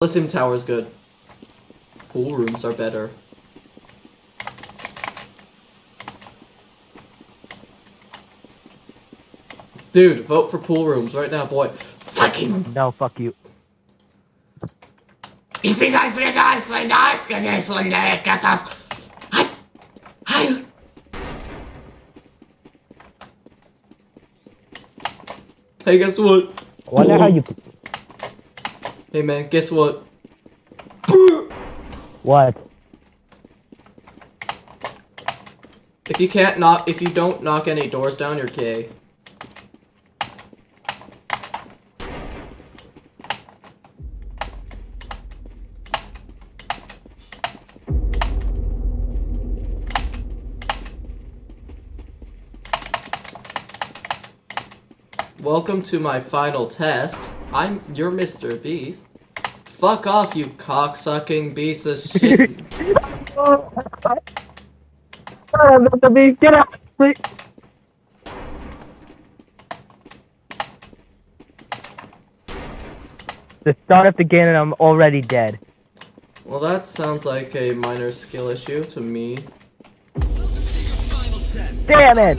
Coliseum Tower is good. Pool rooms are better. Dude, vote for pool rooms right now, boy. Fucking. No, fuck you. Ich bin ein Hi. Hey, guess what? I wonder how you. Hey man, guess what? What? If you don't knock any doors down, you're gay. Welcome to my final test. You're Mr. Beast. Fuck off, you cocksucking piece of shit. Mr. Beast, get out, please. The start of the game and I'm already dead. Well, that sounds like a minor skill issue to me. Damn it!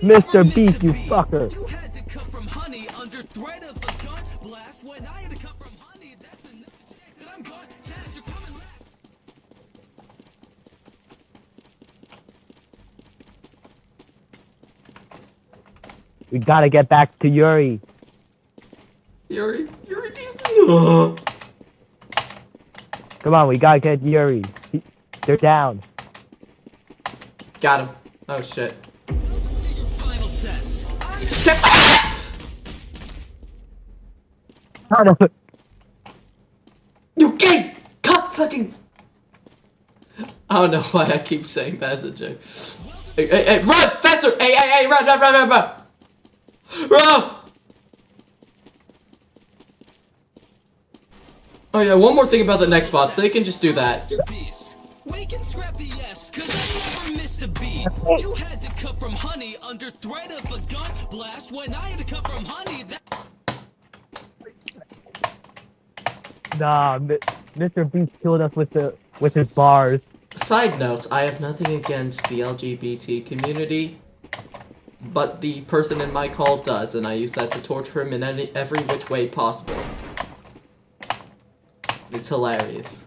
Mr. Beast, you fucker. We gotta get back to Yuri. Yuri. Come on, we gotta get Yuri. They're down. Got him. Oh shit. You gay cocksucking. I don't know why I keep saying that as a joke. Hey, run faster! Hey, run! Run! Oh yeah, one more thing about the next bots. They can just do that. We can scrap the S, cause I never missed a beat. You had to cut from honey under threat of a gun blast when I had to cut from honey. Nah, Mr. Beast killed us with his bars. Side note, I have nothing against the LGBT community, but the person in my call does, and I use that to torture him in every which way possible. It's hilarious.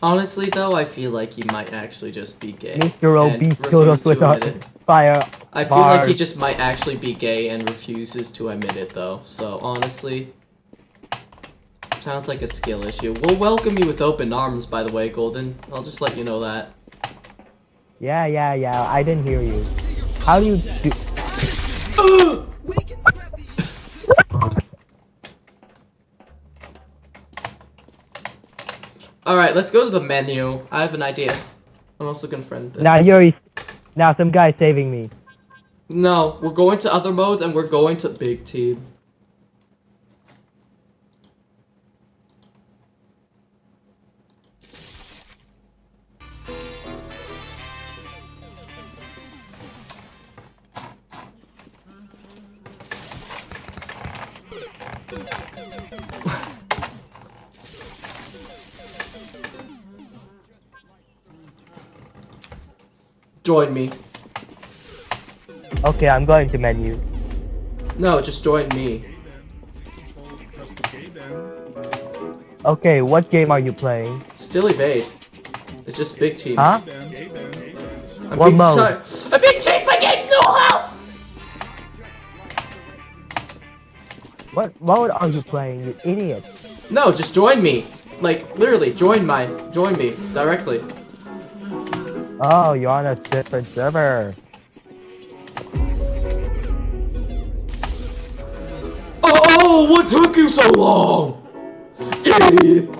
Honestly though, I feel like he might actually just be gay. Mr. and Beast killed us refuse with to a admit it. fire. I feel like he just might actually be gay and refuses to admit it though, so honestly, sounds like a skill issue. We'll welcome you with open arms, by the way, Golden. I'll just let you know that. Yeah, I didn't hear you. How do you do? Alright, let's go to the menu. I have an idea. I'm also gonna friend this. Now some guy saving me. No, we're going to other modes and we're going to big team. Join me. Okay, I'm going to menu. No, just join me. Okay, what game are you playing? Still evade. It's just big team. Huh? I'm What being mode? I'm being chased by games no help! What mode are you playing, you idiot? No, just join me. Like, literally, join me directly. Oh, you're on a different server. Oh, what took you so long? Idiot.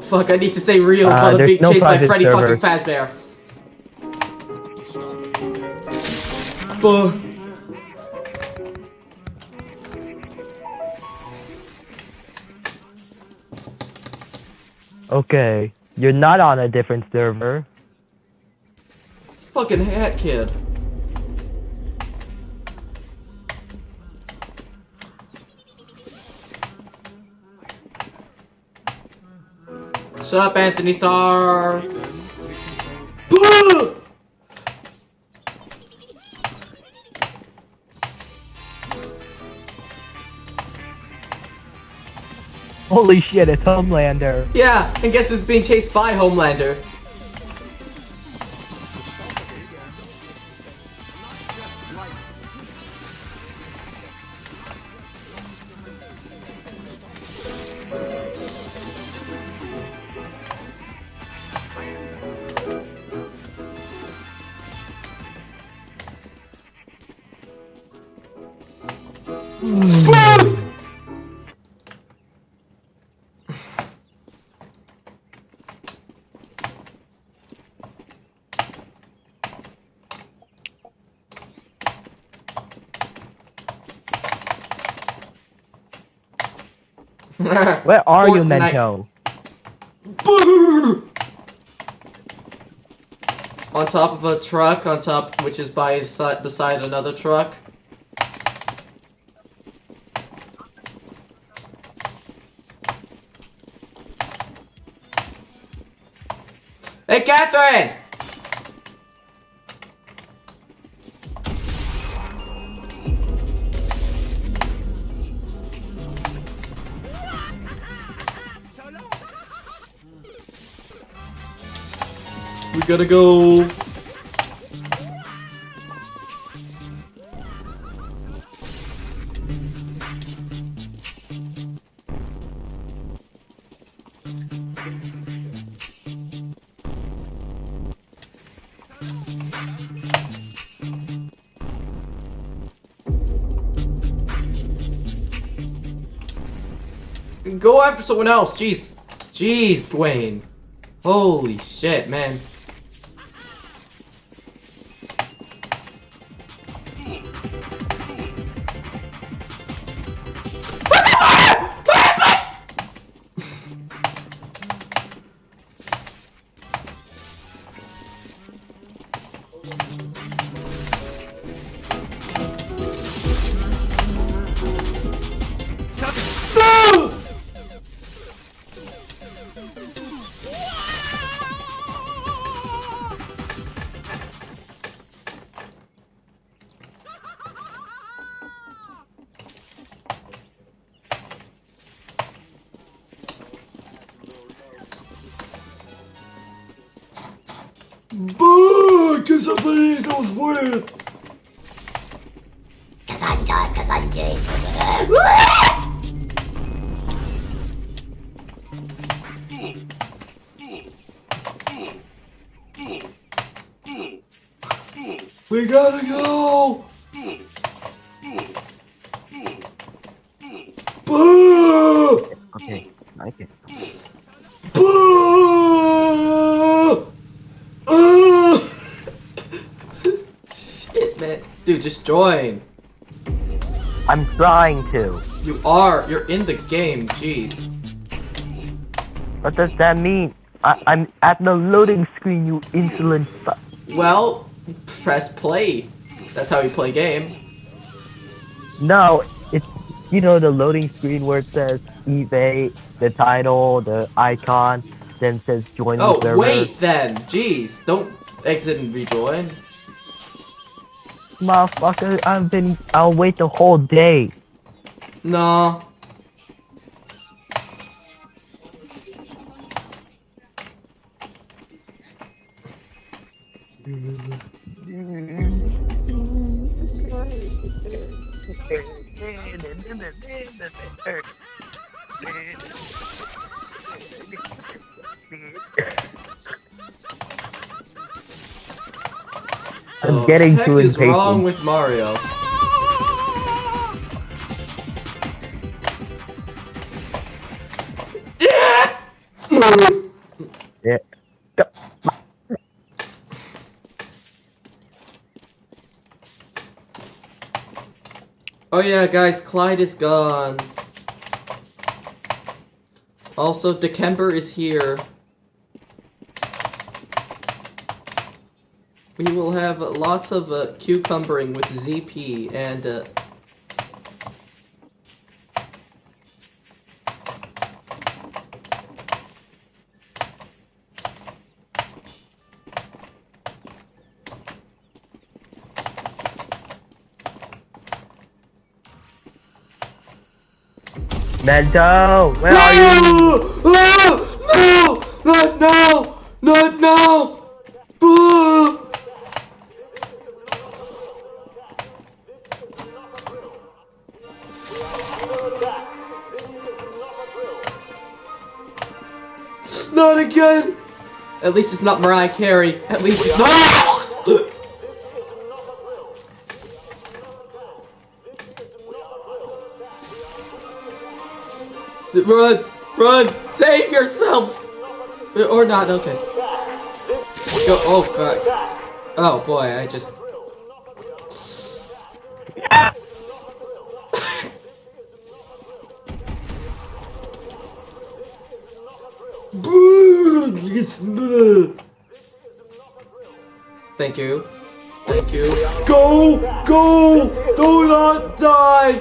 Fuck, I need to say real while I'm being chased by Freddy fucking Fazbear. Okay, you're not on a different server. Fucking hat kid. Shut up, Anthony Starr. Boo! Holy shit, it's Homelander. Yeah, and guess who's being chased by Homelander? Where are you, Fortnite. Mento? Boo! On top of a truck, which is beside another truck. Hey, Catherine! We gotta go. Go after someone else, jeez. Jeez, Dwayne. Holy shit, man. Boo! Cause I believe that was weird. Cause I'm gay. We gotta go. Boo! Okay, okay. Boo! Shit, man. Dude, just join. I'm trying to. You are. You're in the game. Jeez. What does that mean? I'm at the loading screen, you insolent fuck. Well, press play. That's how you play game. No, it's, you know, the loading screen where it says eBay, the title, the icon, then says join the Oh, server. wait then. Jeez. Don't exit and rejoin. Motherfucker, I'll wait the whole day. No. I'm getting heck too is wrong impatient. with Mario? Yeah. Oh yeah, guys, Clyde is gone. Also, Dikember is here. We will have lots of cucumbering with ZP and Mento, where are you? No! Not now! Not now! Not again! At least it's not Mariah Carey. At least it's not. Run! Run! Save yourself! Or not, okay. Go, oh fuck. Oh boy, I just... Thank you. Thank you. Go! Go! Do not die!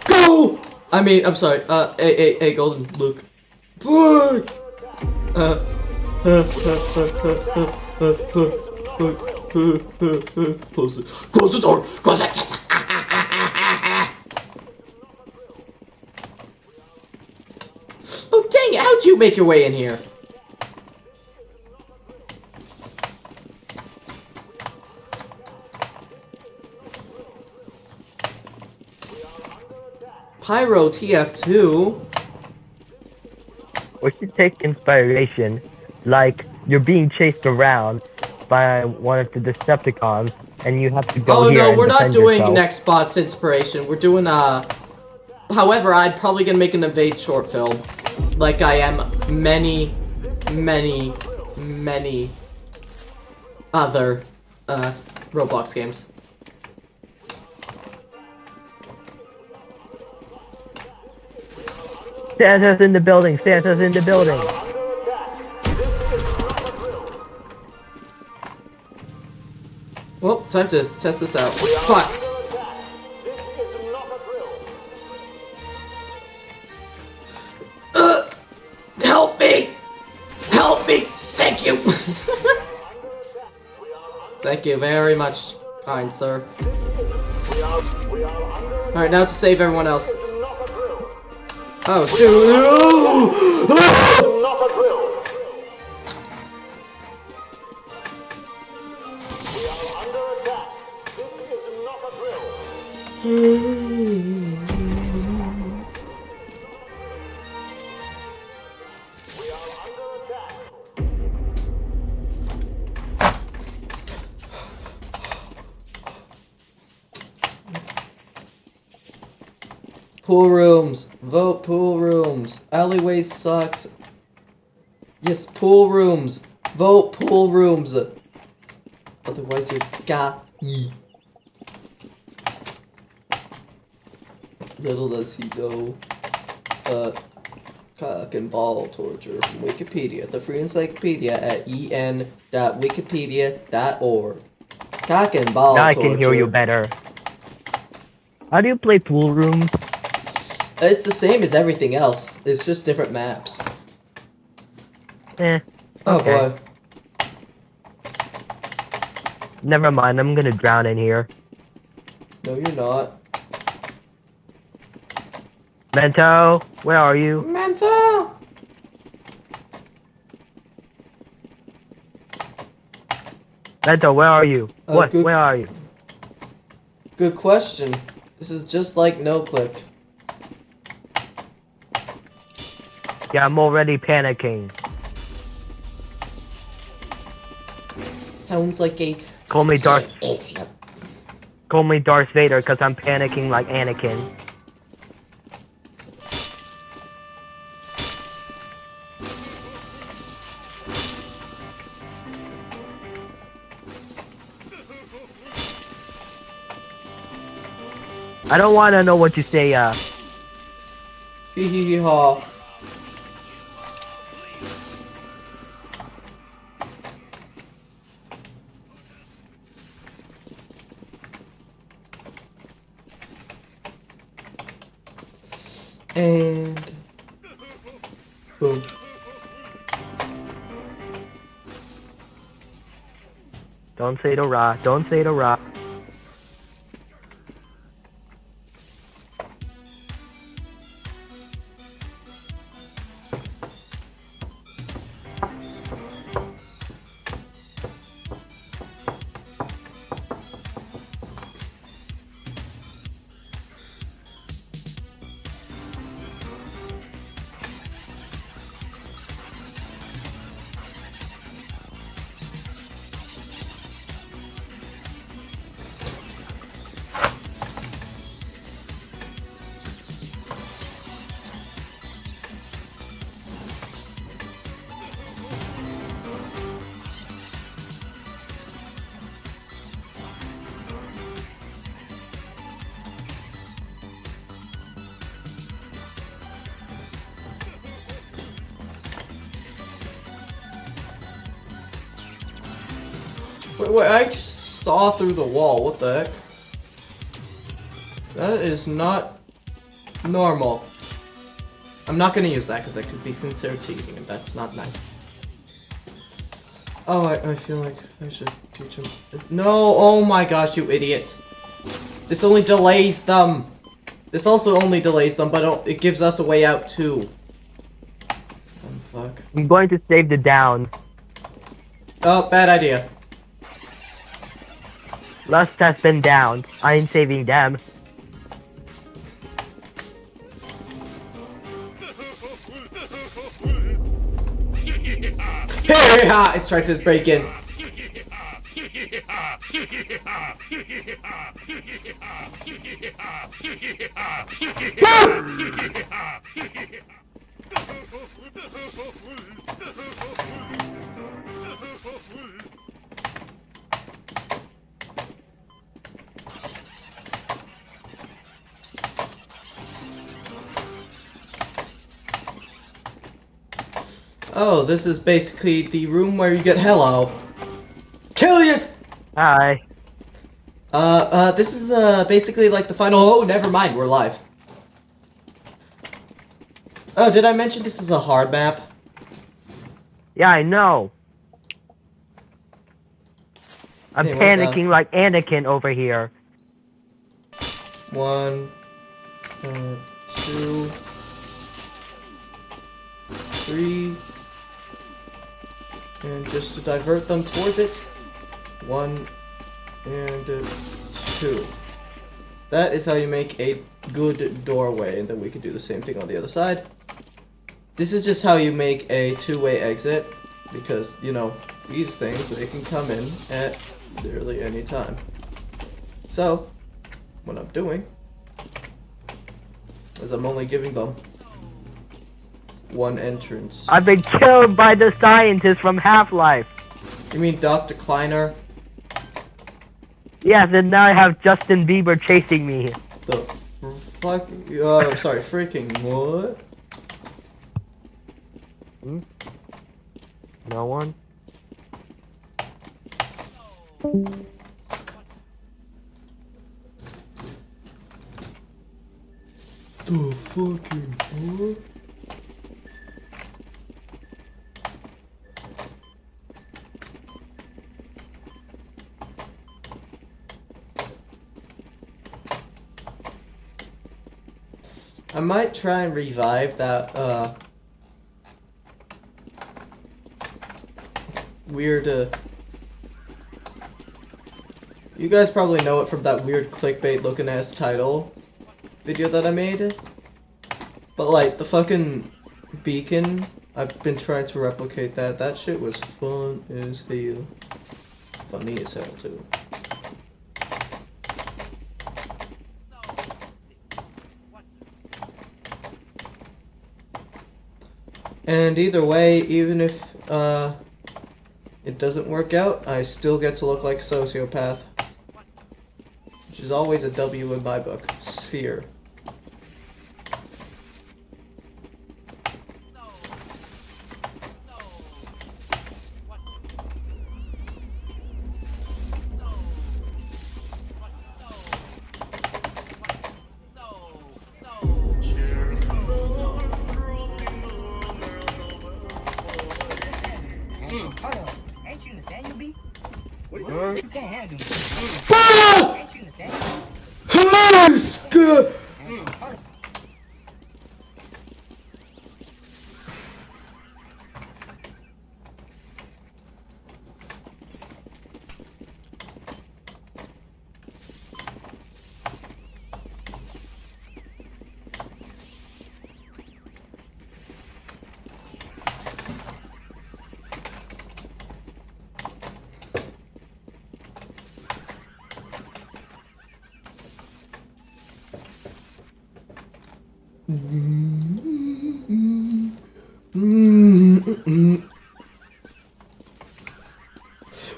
Go! I mean, I'm sorry. Hey, Golden Luke. Fuck! Close it. Close the door. Close it. Oh dang it! How'd you make your way in here? Pyro TF2. We should take inspiration, like you're being chased around by one of the Decepticons, and you have to go Oh here no, and we're not defend doing yourself. next spot's inspiration. We're doing however, I'd probably gonna make an Evade short film, like I am many other Roblox games. Santa's in the building. Santa's in the building. Well, time to test this out. Fuck. Help me! Help me! Thank you! Thank you very much, kind sir. Alright, now to save everyone else. Oh, shoot! Pool rooms. Vote pool rooms. Alleyways sucks. Yes, pool rooms. Vote pool rooms. Otherwise you're gay. Little does he know. Cock and ball torture from Wikipedia. The free encyclopedia at en.wikipedia.org. Cock and ball Now I torture. can hear you better. How do you play pool rooms? It's the same as everything else. It's just different maps. Oh Okay. Boy. Never mind, I'm gonna drown in here. No, you're not. Mento, where are you? Mantha! Mento, where are you? What? Good. Where are you? Good question. This is just like NoClick. Yeah, I'm already panicking. Sounds like a Call me Darth. Issue. call me Darth Vader because I'm panicking like Anakin. I don't want to know what you say, Hee hee hee haw. And boom. Don't say the ra. Don't say the ra. Wait, I just saw through the wall. What the heck? That is not normal. I'm not gonna use that because that could be considered cheating, and that's not nice. Oh, I feel like I should teach him. No, oh my gosh, you idiot. This only delays them. This also only delays them, but it gives us a way out too. Oh, fuck. I'm going to save the down. Oh, bad idea. Lust has been down. I am saving them. Hey ha! It's trying to break in. Oh, this is basically the room where you get hello. Kill your. Hi. This is basically like the final. Oh, never mind, we're live. Oh, did I mention this is a hard map? Yeah, I know. I'm Hey, what's panicking like Anakin over here. 1, 2, 3, and just to divert them towards it, 1 and 2. That is how you make a good doorway, and then we can do the same thing on the other side. This is just how you make a two-way exit, because, you know, these things, they can come in at literally any time. So, what I'm doing is I'm only giving them one entrance. I've been killed by the scientist from Half-Life. You mean Dr. Kleiner? Yes, and now I have Justin Bieber chasing me. The fuck? Oh, sorry, freaking what? No one? The fucking what? I might try and revive that, weird, you guys probably know it from that weird clickbait looking ass title video that I made. But like, the fucking beacon, I've been trying to replicate that. That shit was fun as hell. Funny as hell too. And either way, even if it doesn't work out, I still get to look like a sociopath. Which is always a W in my book. Sphere. Hold on. Ain't you Nathaniel B? What is that? You can't handle me. Ain't you Nathaniel B? Hold on.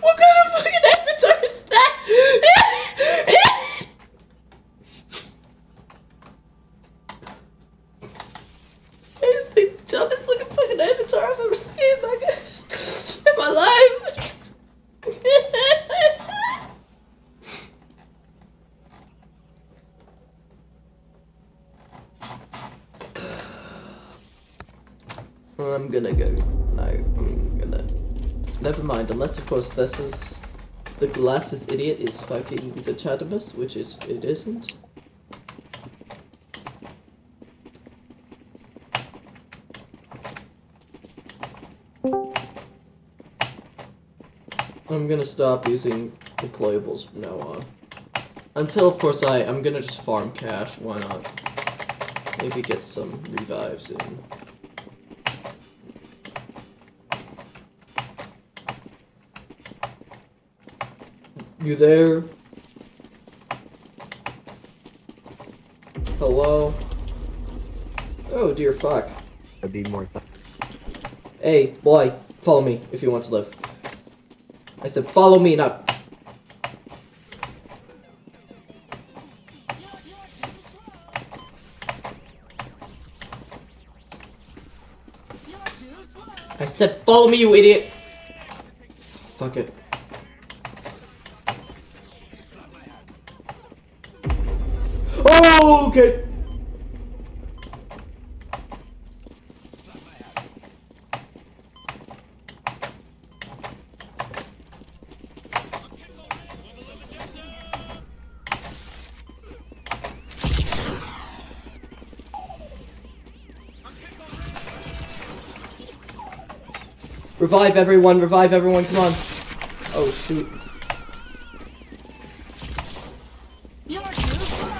What kind of fucking avatar is that? It's the dumbest looking fucking avatar I've ever seen, my gosh, in my life. I'm gonna go. No, I'm gonna. Never mind, unless of course this is. The glasses idiot is fucking the Chatamus, which is. It isn't. I'm gonna stop using deployables from now on. Until of course I'm gonna just farm cash, why not? Maybe get some revives in. You there? Hello? Oh dear fuck. It'd be more. Hey, boy, follow me if you want to live. I said follow me, not. I said follow me, you idiot! Fuck it. Oh, okay. Revive everyone, come on. Oh shoot. You're too slow.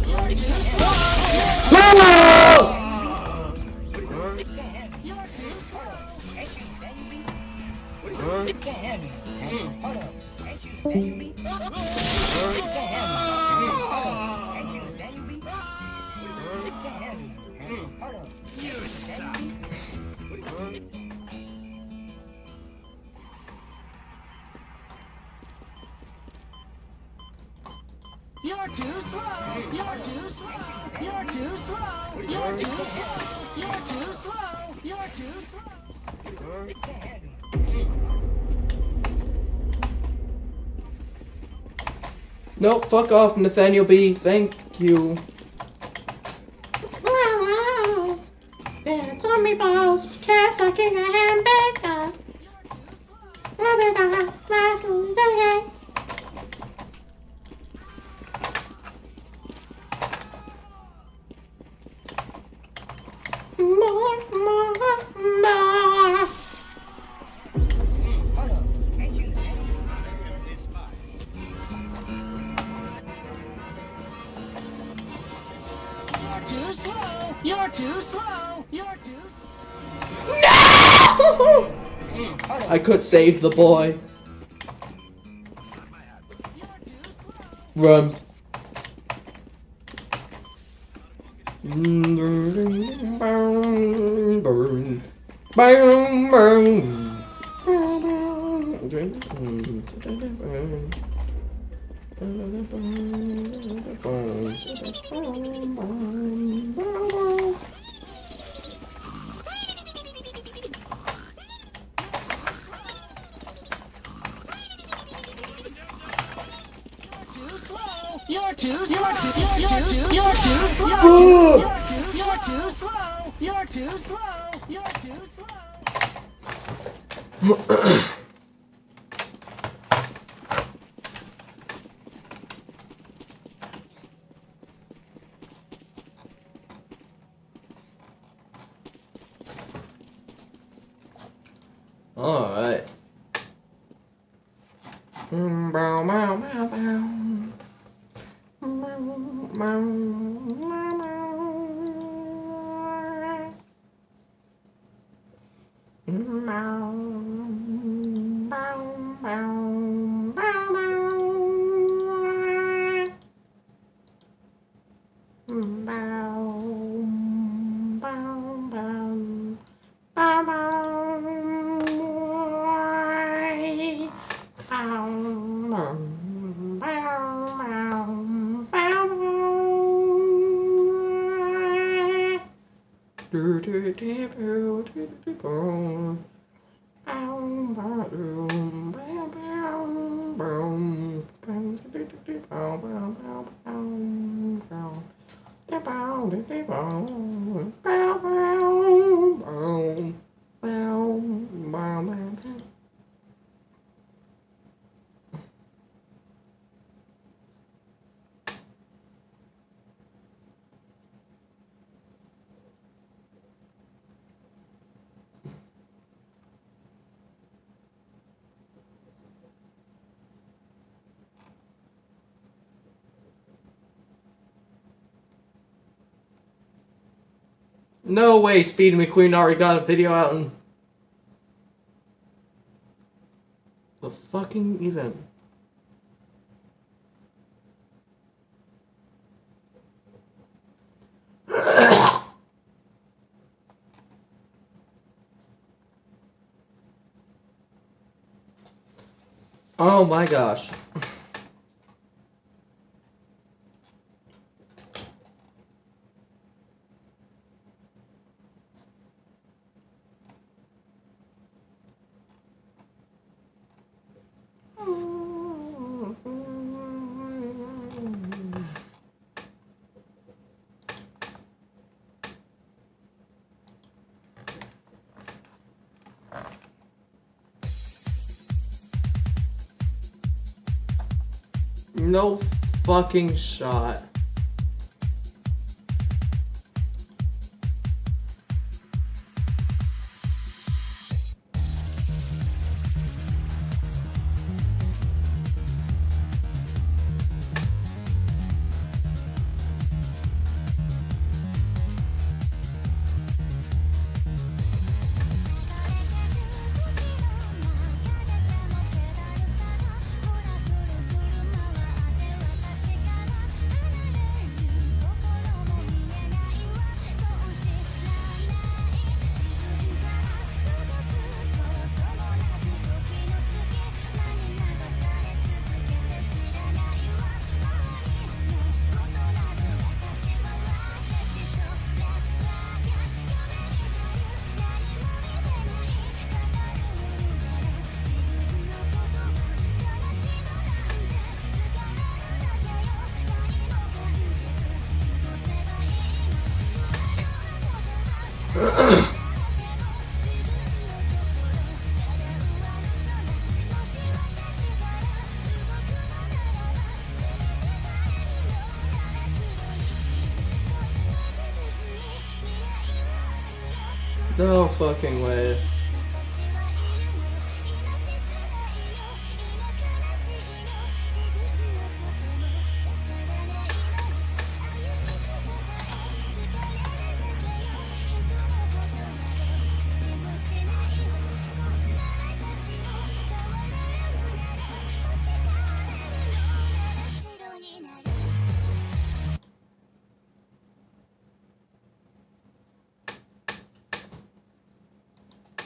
You're too slow. You're too slow. Ain't you Nathaniel B? You can't handle me. Hold on. Ain't you Nathaniel B? You can't handle me. Hold on. Ain't you Nathaniel B? You can't handle me. Hold on. You suck. You're too slow. You're too slow. You're too slow. You're too slow. You're too slow. You're too slow. You can't handle me. Nope, fuck off, Nathaniel B. Thank you. Dance on me balls, cat fucking a hamburger. More. Hold on. Ain't you Nathaniel You're too slow. You're too slow. You're too slow. No! I could save the boy. You're too slow. Run. Too slow. You're too slow. You're too slow. You're too slow. You're too slow. You're too slow. Alright. No way, Speed McQueen already got a video out in the fucking event. Oh my gosh. No fucking shot. No fucking way.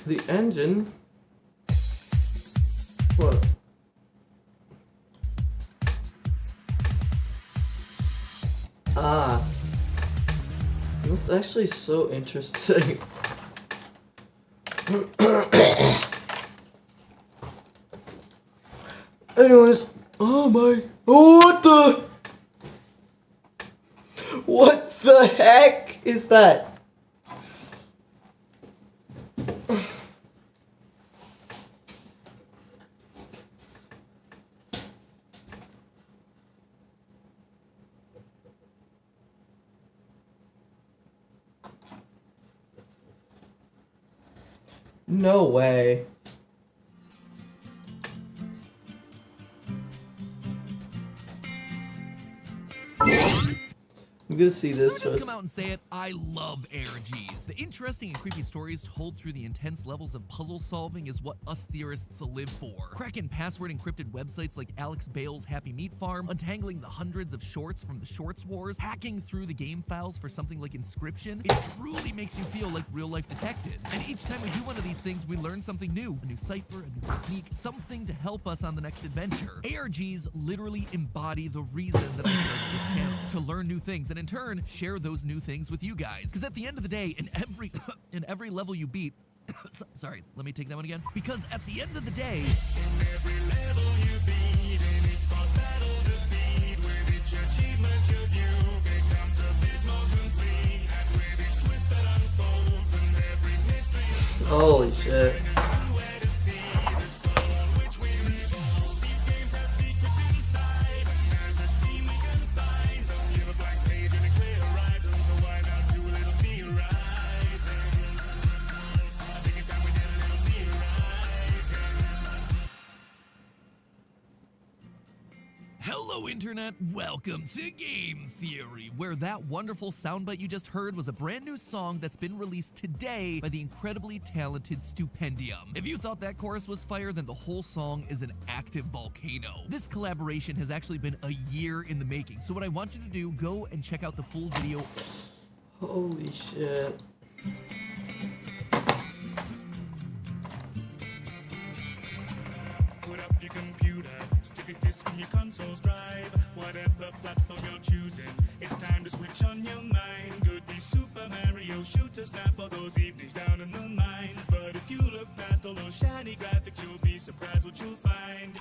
The engine? What? Ah. That's actually so interesting. Anyways, oh my, oh, what the heck is that? No way. I'm gonna see this I'll just first. come out and say it, I love ARGs. The interesting and creepy stories told through the intense levels of puzzle solving is what us theorists live for. Cracking password encrypted websites like Alex Bale's Happy Meat Farm, untangling the hundreds of shorts from the Shorts Wars, hacking through the game files for something like Inscription, it truly makes you feel like real-life detectives. And each time we do one of these things, we learn something new, a new cipher, a new technique, something to help us on the next adventure. ARGs literally embody the reason that I started this channel, to learn new things and in turn share those new things with you guys. Because at the end of the day, in every level you beat, sorry, let me take that one again. Because at the end of the day, Holy shit. hello internet, welcome to Game Theory, where that wonderful soundbite you just heard was a brand new song that's been released today by the incredibly talented Stupendium. If you thought that chorus was fire, then the whole song is an active volcano. This collaboration has actually been a year in the making, so what I want you to do, go and check out the full video. Holy shit. Put up your computer, stick a disk in your console's drive. Whatever platform you're choosing, it's time to switch on your mind. Could be Super Mario, shoot a snap for those evenings down in the mines. But if you look past all those shiny graphics, you'll be surprised what you'll find.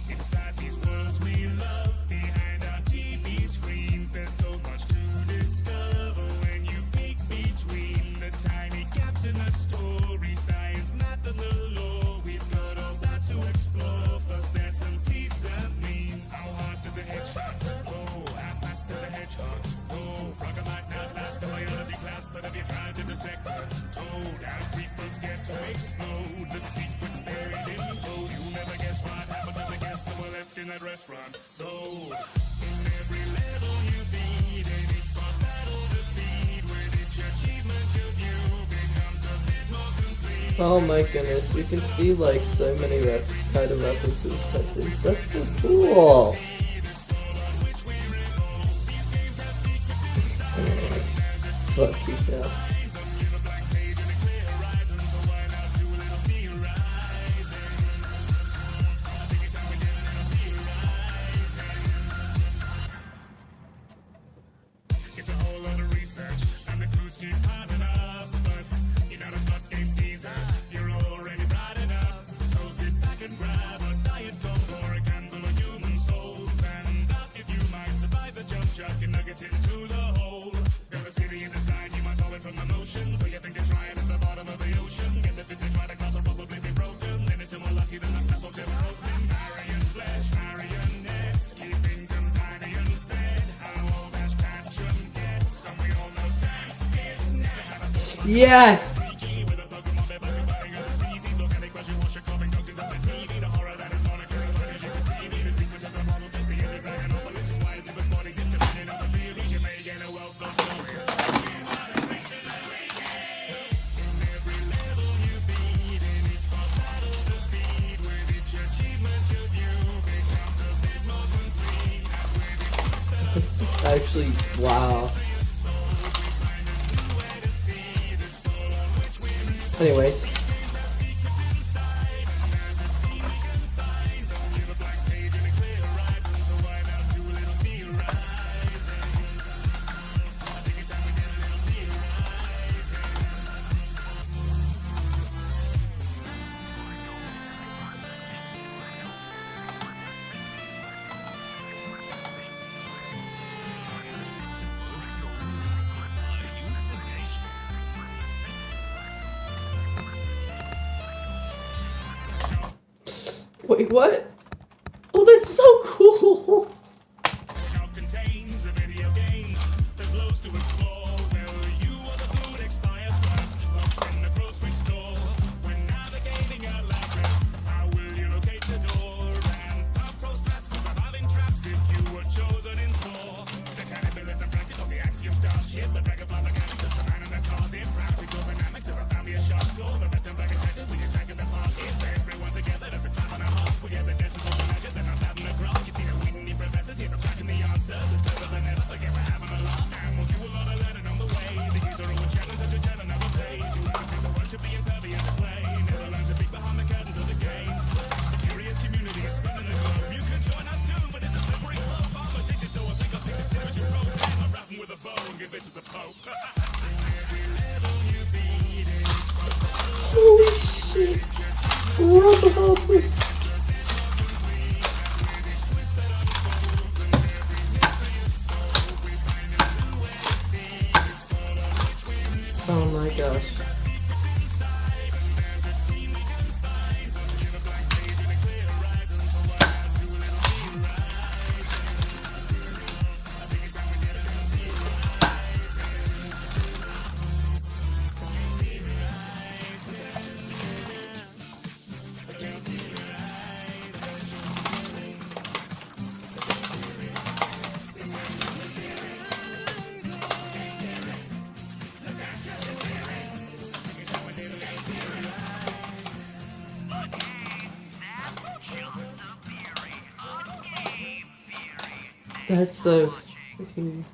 Inside these worlds we love, behind our TV screens, there's so much to discover when you peek between the tiny gaps in the story. Science, math, and the law, we've got all that to explore. Plus there's some teaser memes. How hard does a headshot go? How fast does a hedgehog go? Frogger might not last a biology class, but if you try to dissect her toad, how creepers get to explode. The secret's buried in gold. You'll never guess what happened to the guests that were left in that restaurant. Though in every level you beat, an each boss battle defeat. With each achievement you view becomes a bit more complete. Oh my goodness, you can see like so many kind of references to things. That's so cool. Fuck you, yeah. It's a whole lot of research, and the clues keep piling up. But you know it's not game teaser, you're already bright enough. So sit back and grab a diet coke or a candle of human souls, and ask if you might survive the jump chuck and nuggets into the hole. Got a city in the sky, you might call it from the motion. So you think you're trying at the bottom of the ocean. Get the vintage right across will probably be broken. Then it's still more lucky than the apples ever open. Marion flesh, marionettes, keeping companions fed. How old has Patchum get? Some we all know sense is never. Yes! This is actually, wow. Anyways, Wait, what? Oh, that's so cool! Now contains a video game. There's loads to explore. Will you or the food expire first? Locked in the grocery store. When navigating a labyrinth, how will you locate the door? And find pro strats for surviving traps if you were chosen in store. The caterpillars are practical, the axiom starship. The dragonfly mechanics of the man and the cars. Impractical dynamics of a family of sharks. All the rest of black and magic when you're stacking the parts. If everyone together, there's a time and a half. We get the decimals to measure, then I'm having a graph. You see the Whitney professors here, cracking the answers. It's clever than ever, forget we're having a laugh. Animals, you will not have learning on the way. The user always challenge and to tell another page. You understand the word should be impervious to play. Never learn to peek behind the curtains of the game. The curious community is spinning the globe. You can join us too, but it's a slippery slope. I'm addicted to a pick up the tip of your rope. I'm rapping with a bow and give it to the Pope. Every level you beat it. Holy shit! What? Oh my gosh. That's so freaking...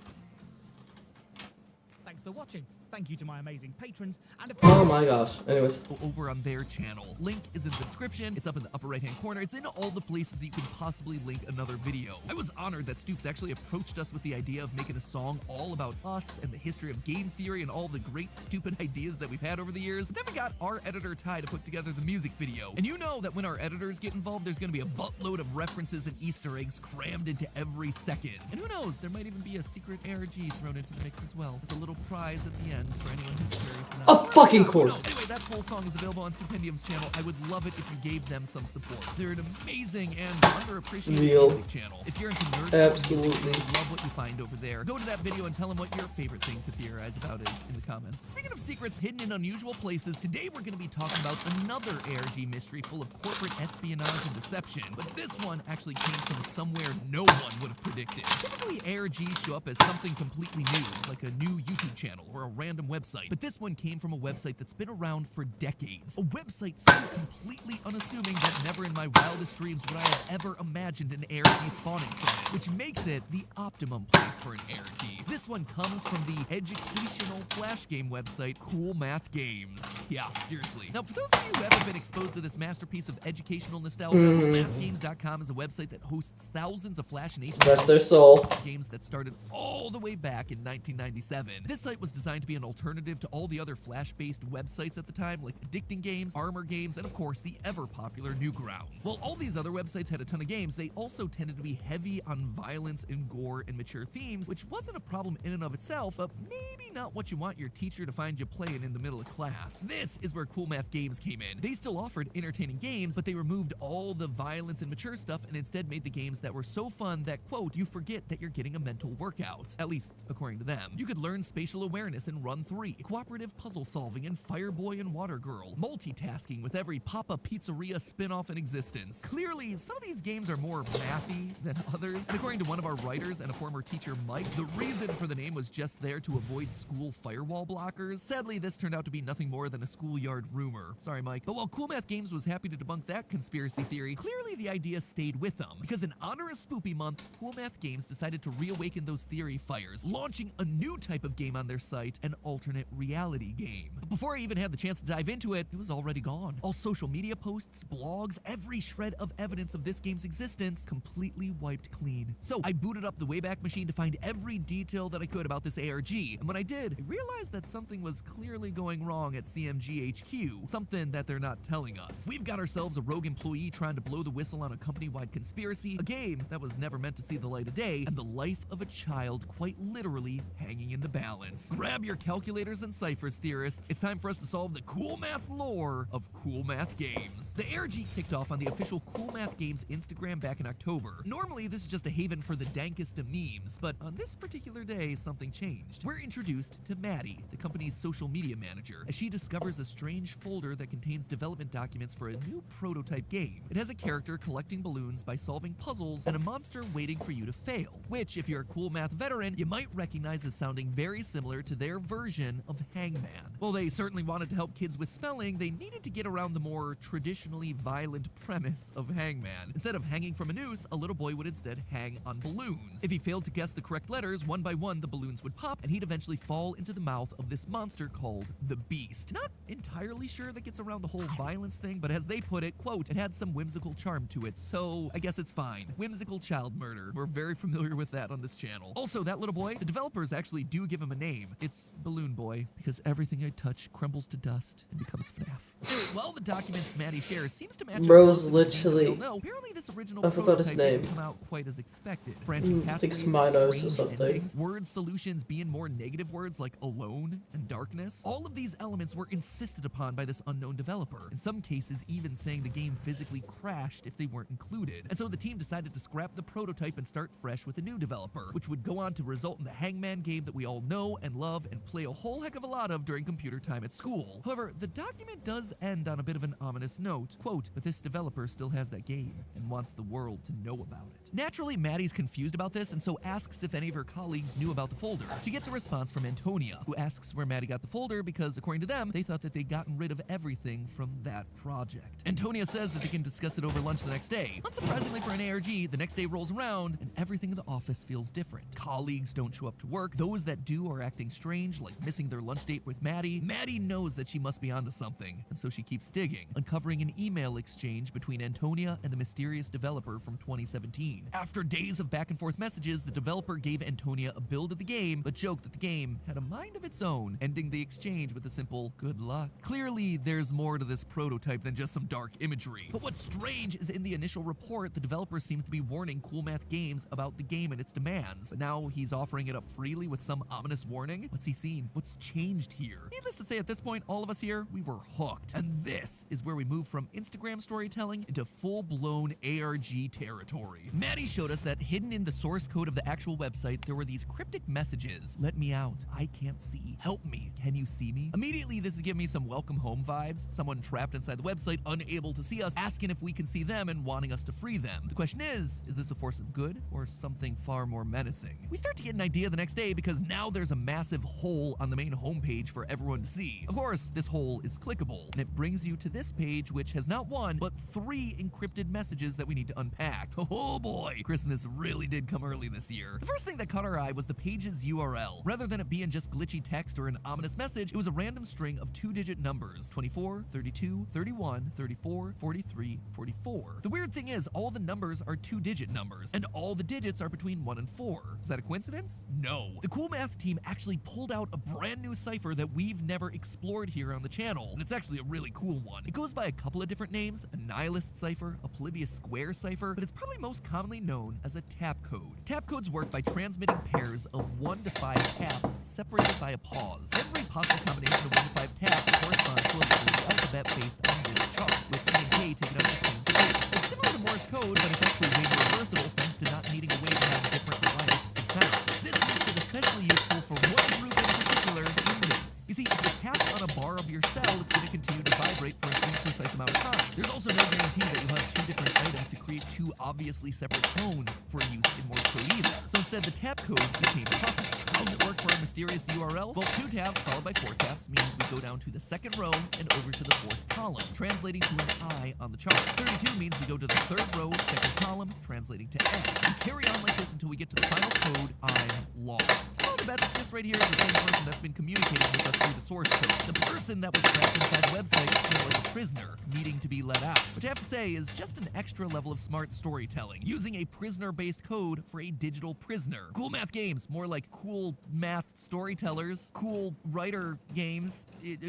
Thanks for watching. Thank you to my amazing patrons, and Oh my gosh. Anyways. Over on their channel. Link is in the description. It's up in the upper right hand corner. It's in all the places that you can possibly link another video. I was honored that Stoops actually approached us with the idea of making a song all about us and the history of game theory and all the great stupid ideas that we've had over the years. But then we got our editor Ty to put together the music video. And you know that when our editors get involved, there's gonna be a buttload of references and Easter eggs crammed into every second. And who knows, there might even be a secret ARG thrown into the mix as well, with a little prize at the end for anyone who's curious enough. Of fucking course. Anyway, that full song is available on Stipendium's channel. I would love it if you gave them some support. They're an amazing and underappreciated Real. music channel. If you're into nerd Absolutely. music, I love what you find over there. Go to that video and tell them what your favorite thing to theorize about is in the comments. Speaking of secrets hidden in unusual places, today we're going to be talking about another ARG mystery full of corporate espionage and deception. But this one actually came from somewhere no one would have predicted. Typically, ARGs show up as something completely new, like a new YouTube channel or a random website. But this one came from a website that's been around for decades. A website so completely unassuming that never in my wildest dreams would I have ever imagined an ARG spawning from it, which makes it the optimum place for an ARG. This one comes from the educational flash game website Cool Math Games. Yeah, seriously. Now, for those of you who haven't been exposed to this masterpiece of educational nostalgia, CoolMathGames.com is a website that hosts thousands of Flash and HTML Rest their soul. games that started all the way back in 1997. This site was designed to be an alternative to all the other Flash-based websites at the time, like Addicting Games, Armor Games, and of course the ever-popular Newgrounds. While all these other websites had a ton of games, they also tended to be heavy on violence and gore and mature themes, which wasn't a problem in and of itself, but maybe not what you want your teacher to find you playing in the middle of class. This is where Cool Math Games came in. They still offered entertaining games, but they removed all the violence and mature stuff and instead made the games that were so fun that, quote, you forget that you're getting a mental workout. At least, according to them. You could learn spatial awareness in Run 3, cooperative puzzle solving in Fireboy and Water Girl, multitasking with every Papa Pizzeria spin-off in existence. Clearly, some of these games are more mathy than others, and according to one of our writers and a former teacher, Mike, the reason for the name was just there to avoid school firewall blockers. Sadly, this turned out to be nothing more than a schoolyard rumor. Sorry, Mike. But while Cool Math Games was happy to debunk that conspiracy theory, clearly the idea stayed with them, because in honor of Spoopy Month, Cool Math Games decided to reawaken those theory fires, launching a new type of game on their site, an alternate reality game. But before I even had the chance to dive into it, it was already gone. All social media posts, blogs, every shred of evidence of this game's existence completely wiped clean. So I booted up the Wayback Machine to find every detail that I could about this ARG, and when I did, I realized that something was clearly going wrong at CMG HQ, something that they're not telling us. We've got ourselves a rogue employee trying to blow the whistle on a company-wide conspiracy, a game that was never meant to see the light of day, and the life of a child quite literally hanging in the balance. Grab your calculators and ciphers theorists, it's time for us to solve the cool math lore of Cool Math Games. The ARG kicked off on the official Cool Math Games Instagram back in October. Normally, this is just a haven for the dankest of memes, but on this particular day, something changed. We're introduced to Maddie, the company's social media manager, as she discovers a strange folder that contains development documents for a new prototype game. It has a character collecting balloons by solving puzzles and a monster waiting for you to fail, which, if you're a Cool Math veteran, you might recognize as sounding very similar to their version of Hangman. While they certainly wanted to help kids with spelling, they needed to get around the more traditionally violent premise of Hangman. Instead of hanging from a noose, a little boy would instead hang on balloons. If he failed to guess the correct letters, one by one the balloons would pop, and he'd eventually fall into the mouth of this monster called the Beast. Not entirely sure that gets around the whole violence thing, but as they put it, quote, it had some whimsical charm to it, so I guess it's fine. Whimsical child murder. We're very familiar with that on this channel. Also, that little boy, the developers actually do give him a name. It's Balloon Boy, because everything I touch crumbles to dust and becomes FNAF. Anyway, while the documents Maddie shares seems to match Bro's up literally- no, apparently this original I forgot his prototype name. didn't come out quite as expected. Branching I think pathways, Sminos or strange something. endings, word solutions being more negative words like alone and darkness. All of these elements were insisted upon by this unknown developer, in some cases even saying the game physically crashed if they weren't included. And so the team decided to scrap the prototype and start fresh with a new developer, which would go on to result in the Hangman game that we all know and love and play a whole heck of a lot of during computer time at school. However, the document does end on a bit of an ominous note. Quote, but this developer still has that game and wants the world to know about it. Naturally, Maddie's confused about this and so asks if any of her colleagues knew about the folder. She gets a response from Antonia, who asks where Maddie got the folder because, according to them, they thought that they'd gotten rid of everything from that project. Antonia says that they can discuss it over lunch the next day. Unsurprisingly for an ARG, the next day rolls around and everything in the office feels different. Colleagues don't show up to work. Those that do are acting strange, like missing their lunch date with Maddie. Maddie knows that she must be onto something, and so she keeps digging, uncovering an email exchange between Antonia and the mysterious developer from 2017. After days of back and forth messages, the developer gave Antonia a build of the game, but joked that the game had a mind of its own, ending the exchange with a simple good luck. Clearly, there's more to this prototype than just some dark imagery. But what's strange is in the initial report, the developer seems to be warning Cool Math Games about the game and its demands. But now he's offering it up freely with some ominous warning? What's he seen? What's changed here? Needless to say, at this point, all of us here, we were hooked. And this is where we move from Instagram storytelling into full-blown ARG territory. Maddie showed us that hidden in the source code of the actual website, there were these cryptic messages. Let me out. I can't see. Help me. Can you see me? Immediately, this is giving me some welcome home vibes. Someone trapped inside the website, unable to see us, asking if we can see them and wanting us to free them. The question is this a force of good or something far more menacing? We start to get an idea the next day because now there's a massive hole on the main homepage for everyone to see. Of course, this hole is clickable, and it brings you to this page, which has not one, but 3 encrypted messages that we need to unpack. Oh boy, Christmas really did come early this year. The first thing that caught our eye was the page's URL. Rather than it being just glitchy text or an ominous message, it was a random string of 2-digit numbers: 24, 32, 31, 34, 43, 44. The weird thing is, all the numbers are 2-digit numbers, and all the digits are between 1 and 4. Is that a coincidence? No. The Cool Math team actually pulled out a brand new cipher that we've never explored here on the channel, and it's actually a really cool one. It goes by a couple of different names: a nihilist cipher, a Polybius square cipher, but it's probably most commonly known as a tap code. Tap codes work by transmitting pairs of 1 to 5 taps separated by a pause. Every possible combination of 1 to 5 taps corresponds to a letter of the alphabet based on this chart, with C and K taking up the same space. It's similar to Morse code, but it's actually way more versatile thanks to not needing a way to have different lengths of sound. This makes it especially useful for one group in particular, inmates. You see, if you tap on a bar of your cell, it's going to continue to vibrate for an imprecise amount of time. There's also no guarantee that you'll have 2 different items to create 2 obviously separate tones for use in Morse code either. So instead, the tap code became puppet. How does it work for a mysterious URL? Well, 2 tabs followed by 4 taps means we go down to the 2nd row and over to the 4th column, translating to an I on the chart. 32 means we go to the 3rd row, 2nd column, translating to N. We carry on like this until we get to the final code, I'm lost. Well, I bet that this right here is the same person that's been communicating with us through the source code. The person that was trapped inside the website feels like a prisoner, needing to be let out. Which I have to say is just an extra level of smart storytelling, using a prisoner-based code for a digital prisoner. Cool Math Games, more like cool math storytellers, cool writer games,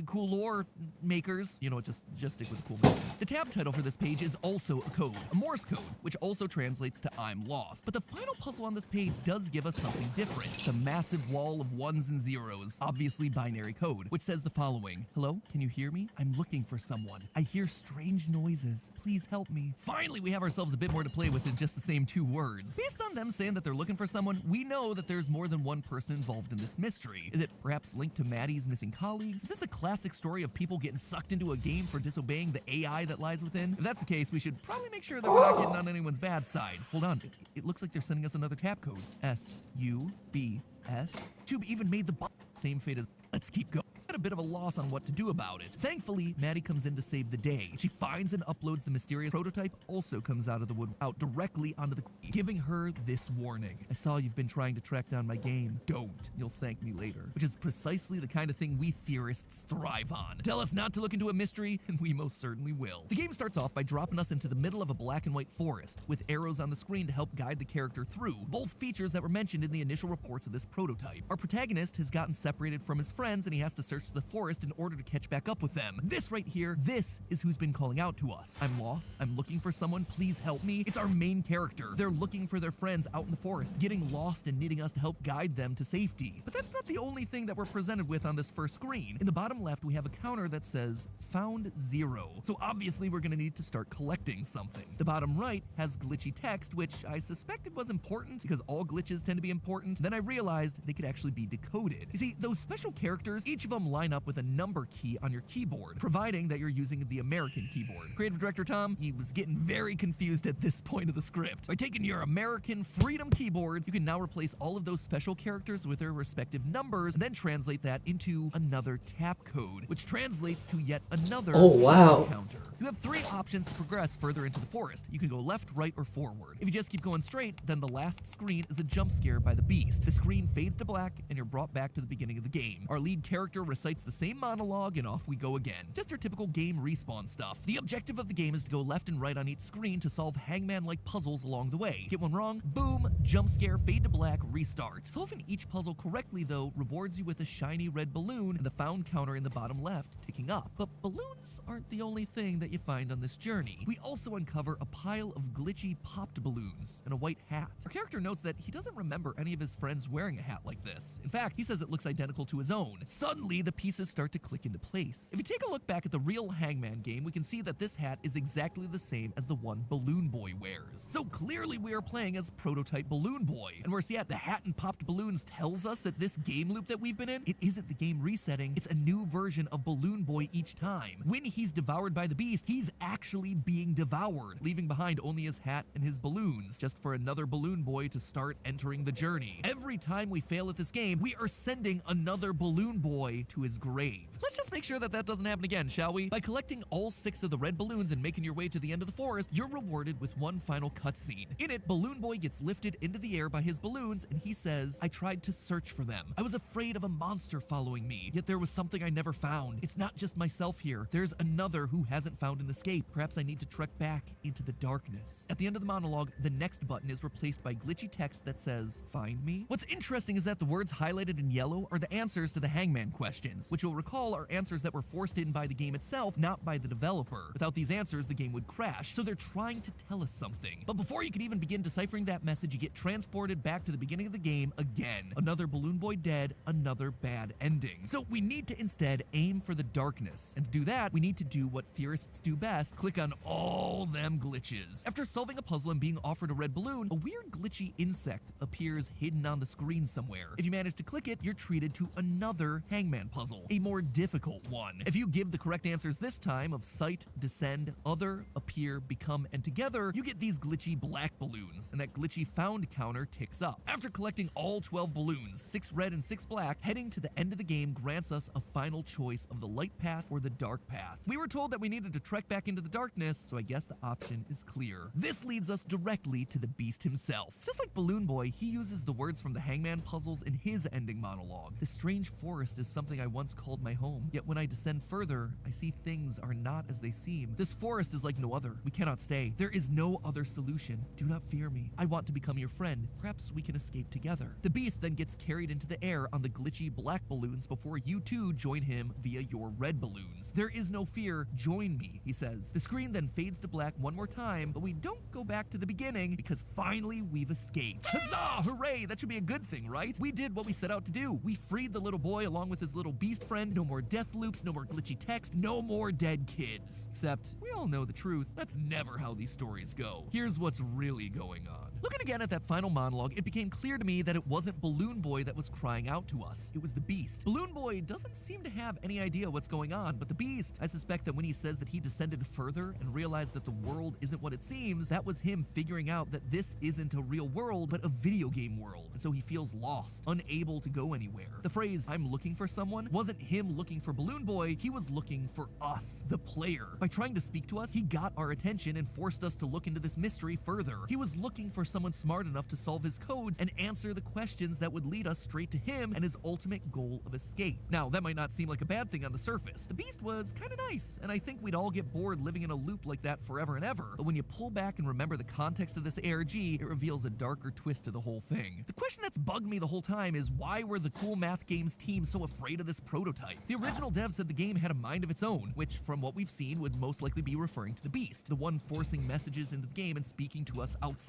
cool lore makers. You know what, just stick with the cool math. The tab title for this page is also a code, a Morse code, which also translates to I'm lost. But the final puzzle on this page does give us something different. It's a massive wall of ones and zeros, obviously binary code, which says the following. Hello, can you hear me? I'm looking for someone. I hear strange noises. Please help me. Finally, we have ourselves a bit more to play with than just the same 2 words. Based on them saying that they're looking for someone, we know that there's more than one person involved in this mystery. Is it perhaps linked to Maddie's missing colleagues? Is this a classic story of people getting sucked into a game for disobeying the AI that lies within? If that's the case, we should probably make sure that we're not getting on anyone's bad side. Hold on, it looks like they're sending us another tab code. SUBS. Tube even made the same fate as. Let's keep going. Had a bit of a loss on what to do about it. Thankfully, Maddie comes in to save the day. She finds and uploads the mysterious prototype, also comes out of the wood out directly onto the giving her this warning. I saw you've been trying to track down my game. Don't. You'll thank me later. Which is precisely the kind of thing we theorists thrive on. Tell us not to look into a mystery, and we most certainly will. The game starts off by dropping us into the middle of a black and white forest, with arrows on the screen to help guide the character through, both features that were mentioned in the initial reports of this prototype. Our protagonist has gotten separated from his friends, and he has to search the forest in order to catch back up with them. This right here, this is who's been calling out to us. I'm lost. I'm looking for someone. Please help me. It's our main character. They're looking for their friends out in the forest, getting lost and needing us to help guide them to safety. But that's not the only thing that we're presented with on this first screen. In the bottom left, we have a counter that says found 0. So obviously we're gonna need to start collecting something. The bottom right has glitchy text, which I suspected was important because all glitches tend to be important. Then I realized they could actually be decoded. You see, those special characters, each of them line up with a number key on your keyboard, providing that you're using the American keyboard. Creative director Tom, he was getting very confused at this point of the script. By taking your American Freedom keyboards, you can now replace all of those special characters with their respective numbers, and then translate that into another tap code, which translates to yet another counter. You have 3 options to progress further into the forest. You can go left, right, or forward. If you just keep going straight, then the last screen is a jump scare by the beast. The screen fades to black, and you're brought back to the beginning of the game. Our lead character recites the same monologue, and off we go again. Just your typical game respawn stuff. The objective of the game is to go left and right on each screen to solve hangman-like puzzles along the way. Get one wrong, boom, jump scare, fade to black, restart. Solving each puzzle correctly, though, rewards you with a shiny red balloon and the found counter in the bottom left ticking up. But balloons aren't the only thing that you find on this journey. We also uncover a pile of glitchy popped balloons and a white hat. Our character notes that he doesn't remember any of his friends wearing a hat like this. In fact, he says it looks identical to his own. Suddenly, the pieces start to click into place. If you take a look back at the real Hangman game, we can see that this hat is exactly the same as the one Balloon Boy wears. So clearly we are playing as prototype Balloon Boy. And worse yet, the hat and popped balloons tells us that this game loop that we've been in, it isn't the game resetting, it's a new version of Balloon Boy each time. When he's devoured by the beast, he's actually being devoured, leaving behind only his hat and his balloons, just for another Balloon Boy to start entering the journey. Every time we fail at this game, we are sending another Balloon Boy to his grave. Let's just make sure that that doesn't happen again, shall we? By collecting all 6 of the red balloons and making your way to the end of the forest, you're rewarded with one final cutscene. In it, Balloon Boy gets lifted into the air by his balloons, and he says, I tried to search for them. I was afraid of a monster following me, yet there was something I never found. It's not just myself here. There's another who hasn't found an escape. Perhaps I need to trek back into the darkness. At the end of the monologue, the next button is replaced by glitchy text that says, find me? What's interesting is that the words highlighted in yellow are the answers to the Hangman questions, which you'll recall are answers that were forced in by the game itself, not by the developer. Without these answers, the game would crash, so they're trying to tell us something. But before you can even begin deciphering that message, you get transported back to the beginning of the game again. Another Balloon Boy dead, another bad ending. So we need to instead aim for the darkness. And to do that, we need to do what theorists do best, click on all them glitches. After solving a puzzle and being offered a red balloon, a weird glitchy insect appears hidden on the screen somewhere. If you manage to click it, you're treated to another Hangman puzzle, a more difficult one. If you give the correct answers this time of sight, descend, other, appear, become, and together, you get these glitchy black balloons, and that glitchy found counter ticks up. After collecting all 12 balloons, 6 red and 6 black, heading to the end of the game grants us a final choice of the light path or the dark path. We were told that we needed to trek back into the darkness, so I guess the option is clear. This leads us directly to the beast himself. Just like Balloon Boy, he uses the words from the Hangman puzzles in his ending monologue. This strange forest is something I once called my home, yet when I descend further, I see things are not as they seem. This forest is like no other. We cannot stay. There is no other solution solution. Do not fear me. I want to become your friend. Perhaps we can escape together. The Beast then gets carried into the air on the glitchy black balloons before you two join him via your red balloons. There is no fear. Join me, he says. The screen then fades to black one more time, but we don't go back to the beginning because finally we've escaped. Huzzah! Hooray! That should be a good thing, right? We did what we set out to do. We freed the little boy along with his little beast friend. No more death loops, no more glitchy text, no more dead kids. Except, we all know the truth. That's never how these stories go. Here's what's really going on. Looking again at that final monologue, it became clear to me that it wasn't Balloon Boy that was crying out to us. It was the Beast. Balloon Boy doesn't seem to have any idea what's going on, but the Beast, I suspect that when he says that he descended further and realized that the world isn't what it seems, that was him figuring out that this isn't a real world, but a video game world. And so he feels lost, unable to go anywhere. The phrase, "I'm looking for someone," wasn't him looking for Balloon Boy, he was looking for us, the player. By trying to speak to us, he got our attention and forced us to look into this mystery further. He was looking for someone smart enough to solve his codes and answer the questions that would lead us straight to him and his ultimate goal of escape. Now, that might not seem like a bad thing on the surface. The Beast was kinda nice, and I think we'd all get bored living in a loop like that forever and ever. But when you pull back and remember the context of this ARG, it reveals a darker twist to the whole thing. The question that's bugged me the whole time is why were the Cool Math Games team so afraid of this prototype? The original devs said the game had a mind of its own, which from what we've seen would most likely be referring to the Beast, the one forcing messages into the game and speaking to us outside